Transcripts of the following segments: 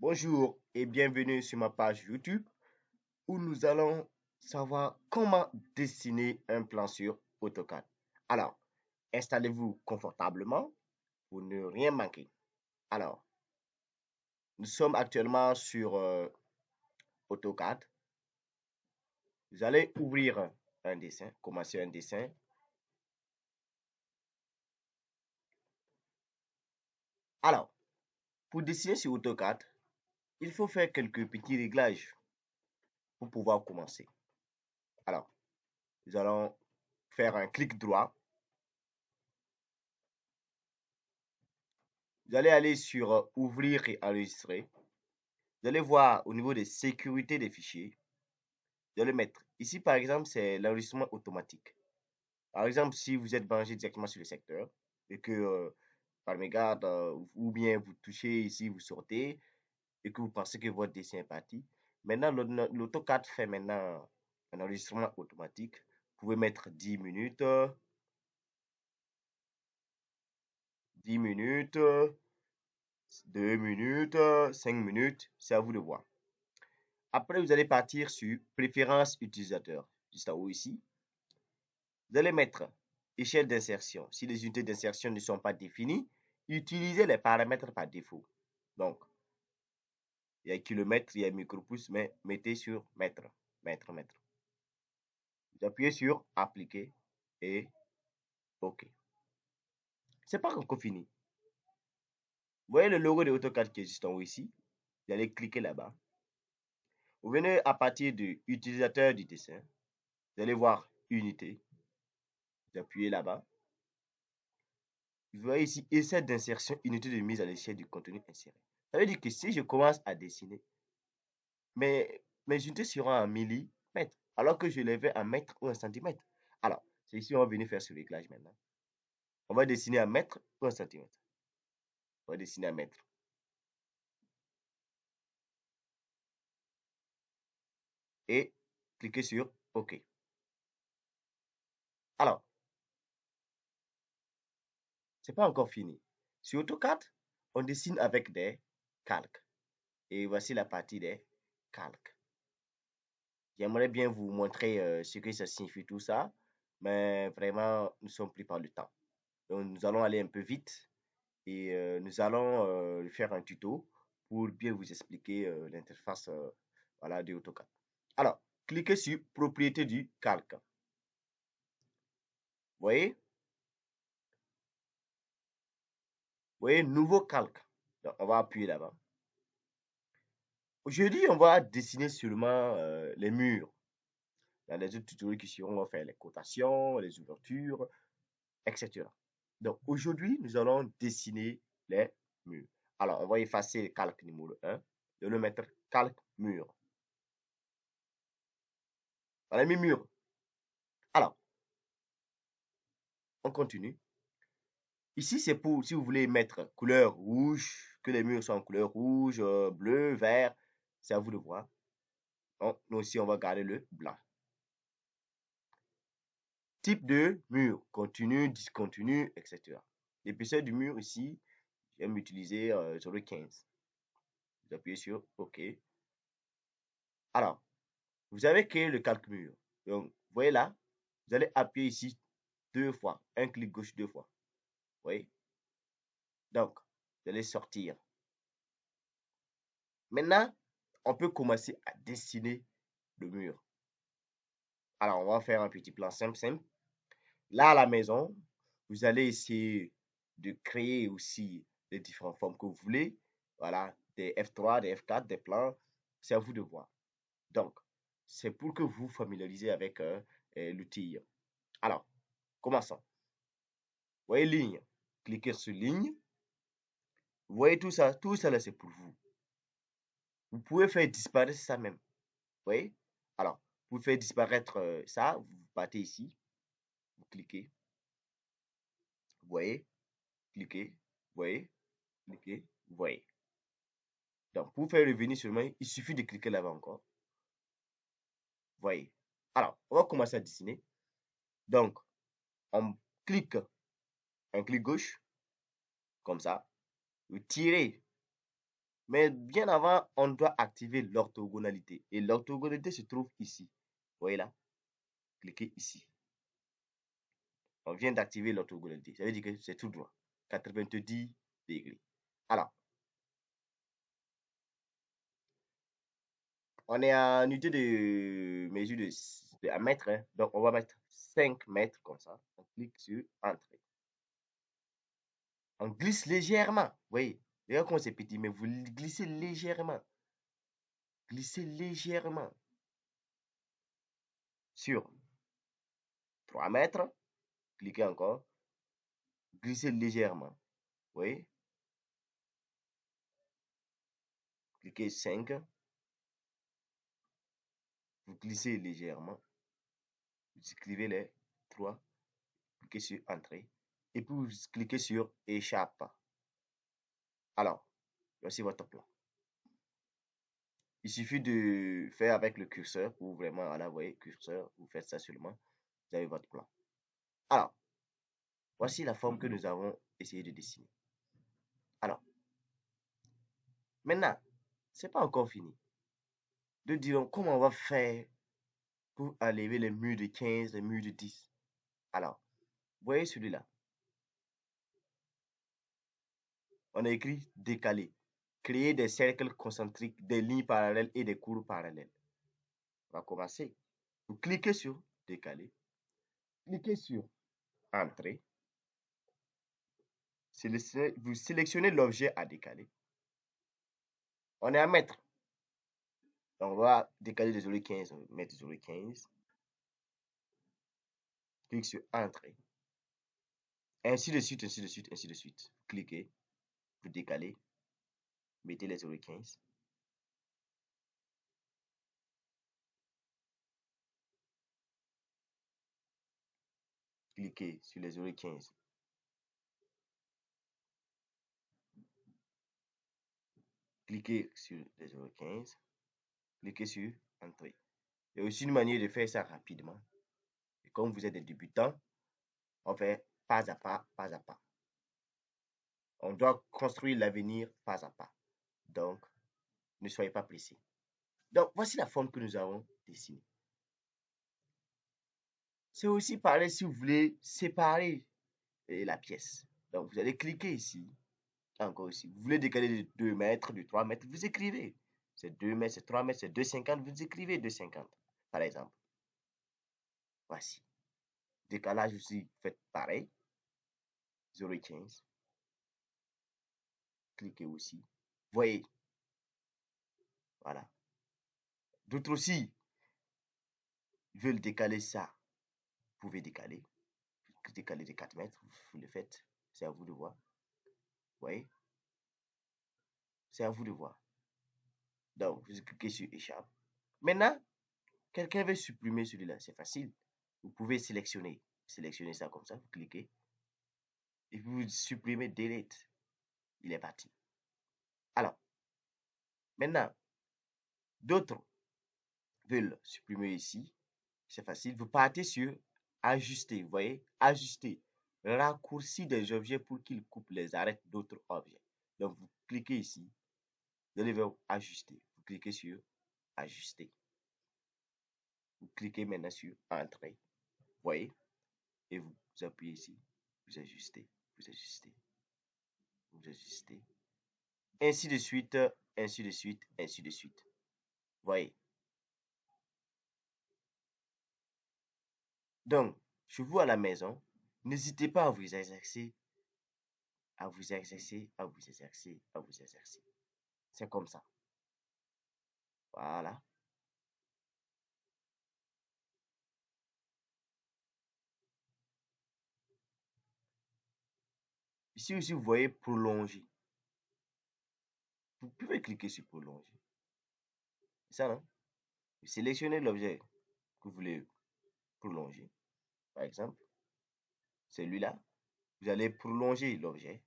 Bonjour et bienvenue sur ma page YouTube où nous allons savoir comment dessiner un plan sur AutoCAD. Alors, installez-vous confortablement pour ne rien manquer. Alors, nous sommes actuellement sur AutoCAD. Vous allez ouvrir un dessin, commencer un dessin. Alors, pour dessiner sur AutoCAD, il faut faire quelques petits réglages pour pouvoir commencer. Alors, nous allons faire un clic droit. Vous allez aller sur Ouvrir et enregistrer. Vous allez voir au niveau des sécurités des fichiers, vous allez mettre ici par exemple c'est l'enregistrement automatique. Par exemple, si vous êtes branché directement sur le secteur et que par mégarde ou bien vous touchez ici, vous sortez et que vous pensez que votre dessin est parti, maintenant l'AutoCAD fait maintenant un enregistrement automatique. Vous pouvez mettre 10 minutes, 10 minutes, 2 minutes, 5 minutes, c'est à vous de voir. Après, vous allez partir sur Préférences utilisateurs, juste en haut ici. Vous allez mettre échelle d'insertion. Si les unités d'insertion ne sont pas définies, utilisez les paramètres par défaut. Donc, il y a kilomètre, il y a micropouce, mais mettez sur mètre, mètre, mètre. Vous appuyez sur Appliquer et OK. C'est pas encore fini. Vous voyez le logo de AutoCAD qui est juste en haut ici. Vous allez cliquer là-bas. Vous venez à partir de utilisateur du dessin. Vous allez voir Unité. Vous appuyez là-bas. Vous voyez ici, essai d'insertion, unité de mise à l'échelle du contenu inséré. Ça veut dire que si je commence à dessiner, mes unités seront en millimètres, alors que je les vais en mètres ou en centimètres. Alors, c'est ici on va venir faire ce réglage maintenant. On va dessiner en mètres ou en centimètres. On va dessiner en mètres. Et cliquez sur OK. Alors, c'est pas encore fini. Sur AutoCAD, on dessine avec des calques. Et voici la partie des calques. J'aimerais bien vous montrer ce que ça signifie tout ça, mais vraiment, nous sommes pris par le temps. Donc, nous allons aller un peu vite et nous allons faire un tuto pour bien vous expliquer l'interface voilà, de AutoCAD. Alors, cliquez sur Propriété du calque. Vous voyez? Vous voyez, Nouveau calque. Donc, on va appuyer là-bas. Aujourd'hui, on va dessiner seulement les murs. Dans les autres tutoriels qui seront, on va faire les cotations, les ouvertures, etc. Donc aujourd'hui, nous allons dessiner les murs. Alors, on va effacer le calque numéro 1 et le mettre calque mur. On a mis mur. Alors, on continue. Ici, c'est pour si vous voulez mettre couleur rouge, que les murs soient en couleur rouge, bleu, vert, c'est à vous de voir. Donc, nous aussi, on va garder le blanc. Type de mur, continu, discontinu, etc. L'épaisseur du mur ici, j'aime utiliser 0,15. Vous appuyez sur OK. Alors, vous avez créé le calque mur. Donc, vous voyez là, vous allez appuyer ici 2 fois, un clic gauche 2 fois. Vous voyez? Donc, vous allez sortir. Maintenant, on peut commencer à dessiner le mur. Alors, on va faire un petit plan simple, simple. Là, à la maison, vous allez essayer de créer aussi les différentes formes que vous voulez. Voilà, des F3, des F4, des plans. C'est à vous de voir. Donc, c'est pour que vous vous familiarisez avec l'outil. Alors, commençons. Vous voyez ligne. Cliquez sur ligne. Vous voyez tout ça là, c'est pour vous. Vous pouvez faire disparaître ça même. Vous voyez? Alors, vous pouvez faire disparaître ça. Vous partez ici. Vous cliquez. Vous voyez? Cliquez. Vous voyez? Cliquez. Vous voyez? Donc, pour faire revenir seulement, il suffit de cliquer là-bas encore. Vous voyez? Alors, on va commencer à dessiner. Donc, on clique, un clic gauche, comme ça. Vous tirez Mais bien avant, on doit activer l'orthogonalité. Et l'orthogonalité se trouve ici. Vous voyez là? Cliquez ici. On vient d'activer l'orthogonalité. Ça veut dire que c'est tout droit. 90 degrés. Alors, on est en unité de mesure à mètre, hein. Donc, on va mettre 5 mètres comme ça. On clique sur Entrée. On glisse légèrement. Vous voyez, regarde comment c'est petit, mais vous glissez légèrement. Glissez légèrement sur 3 mètres. Cliquez encore. Glissez légèrement. Vous voyez, cliquez 5. Vous glissez légèrement. Vous écrivez les 3. Cliquez sur Entrée. Et puis vous cliquez sur Échappe. Alors, voici votre plan. Il suffit de faire avec le curseur ou vraiment, voilà, vous voyez, curseur, vous faites ça seulement, vous avez votre plan. Alors, voici la forme que nous avons essayé de dessiner. Alors, maintenant, c'est pas encore fini. De dire comment on va faire pour enlever les murs de 15, les murs de 10. Alors, vous voyez celui-là. On a écrit décaler. Créer des cercles concentriques, des lignes parallèles et des courbes parallèles. On va commencer. Vous cliquez sur décaler. Cliquez sur entrée. Vous sélectionnez l'objet à décaler. On est à mettre. Donc, on va décaler de 0,15, on va mettre 0,15. Clique sur entrée. Ainsi de suite, ainsi de suite, ainsi de suite. Cliquez. Vous décalez. Mettez les 0,15. Cliquez sur les 0,15. Cliquez sur les 0,15. Cliquez sur entrée. Il y a aussi une manière de faire ça rapidement. Et comme vous êtes des débutants, on fait pas à pas, pas à pas. On doit construire l'avenir pas à pas. Donc, ne soyez pas pressés. Donc, voici la forme que nous avons dessinée. C'est aussi pareil si vous voulez séparer la pièce. Donc, vous allez cliquer ici. Encore ici. Vous voulez décaler de 2 mètres, de 3 mètres, vous écrivez. C'est 2 mètres, c'est 3 mètres, c'est 2,50, vous écrivez 2,50, par exemple. Voici. Décalage aussi, faites pareil. 0,15. Cliquez aussi. Voyez. Voilà. D'autres aussi veulent décaler ça. Vous pouvez décaler. Décaler de 4 mètres, vous le faites. C'est à vous de voir. Vous voyez? C'est à vous de voir. Donc, vous cliquez sur échappe. Maintenant, quelqu'un veut supprimer celui-là. C'est facile. Vous pouvez sélectionner. Sélectionnez ça comme ça. Vous cliquez. Et puis vous supprimez delete. Il est parti. Alors, maintenant, d'autres veulent supprimer ici. C'est facile. Vous partez sur ajuster. Vous voyez? Ajuster. Raccourci des objets pour qu'ils coupent les arêtes d'autres objets. Donc, vous cliquez ici. Vous allez vers ajuster. Vous cliquez sur ajuster. Vous cliquez maintenant sur entrée. Vous voyez? Et vous appuyez ici. Vous ajustez. Vous ajustez. Vous ajustez. Ainsi de suite. Ainsi de suite. Ainsi de suite. Vous voyez? Donc, chez vous à la maison, n'hésitez pas à vous exercer, à vous exercer, à vous exercer, à vous exercer. C'est comme ça. Voilà. Ici aussi, vous voyez prolonger. Vous pouvez cliquer sur prolonger. C'est ça, non? Vous sélectionnez l'objet que vous voulez prolonger. Par exemple, celui-là. Vous allez prolonger l'objet.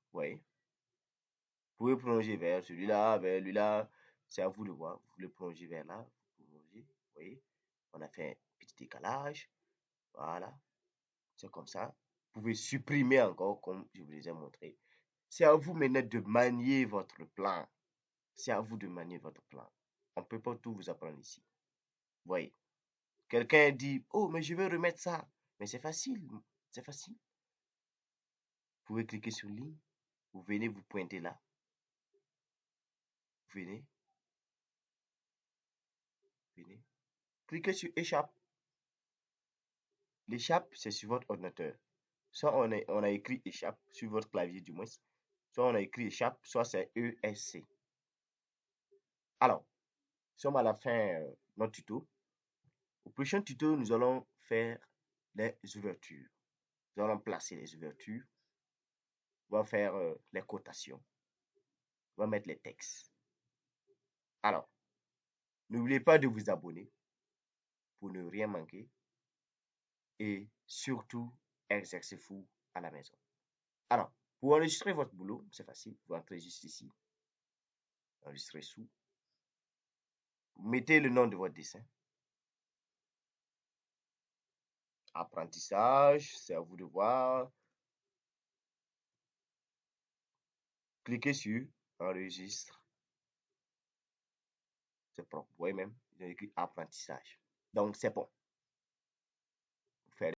Vous voyez? Vous pouvez prolonger vers celui-là, vers lui-là. C'est à vous de voir. Vous voulez prolonger vers là. Vous prolongez. Vous voyez? On a fait un petit décalage. Voilà. C'est comme ça. pouvez supprimer encore, comme je vous les ai montré. C'est à vous maintenant de manier votre plan. C'est à vous de manier votre plan. On ne peut pas tout vous apprendre ici. Voyez. Quelqu'un dit, oh, mais je veux remettre ça. Mais c'est facile. C'est facile. Vous pouvez cliquer sur ligne. Vous venez vous pointer là. Vous venez. Venez. Cliquez sur échappe. L'échappe, c'est sur votre ordinateur. Soit on a écrit échappe sur votre clavier du moins. Soit on a écrit échappe, soit c'est ESC. Alors, nous sommes à la fin de notre tuto. Au prochain tuto, nous allons faire les ouvertures. Nous allons placer les ouvertures. On va faire les cotations. On va mettre les textes. Alors, n'oubliez pas de vous abonner pour ne rien manquer. Et surtout, exercez-vous à la maison. Alors, pour enregistrer votre boulot, c'est facile. Vous entrez juste ici. Enregistrer sous. Vous mettez le nom de votre dessin. Apprentissage, c'est à vous de voir. Cliquez sur enregistre. C'est propre. Vous voyez même, j'ai écrit apprentissage. Donc, c'est bon.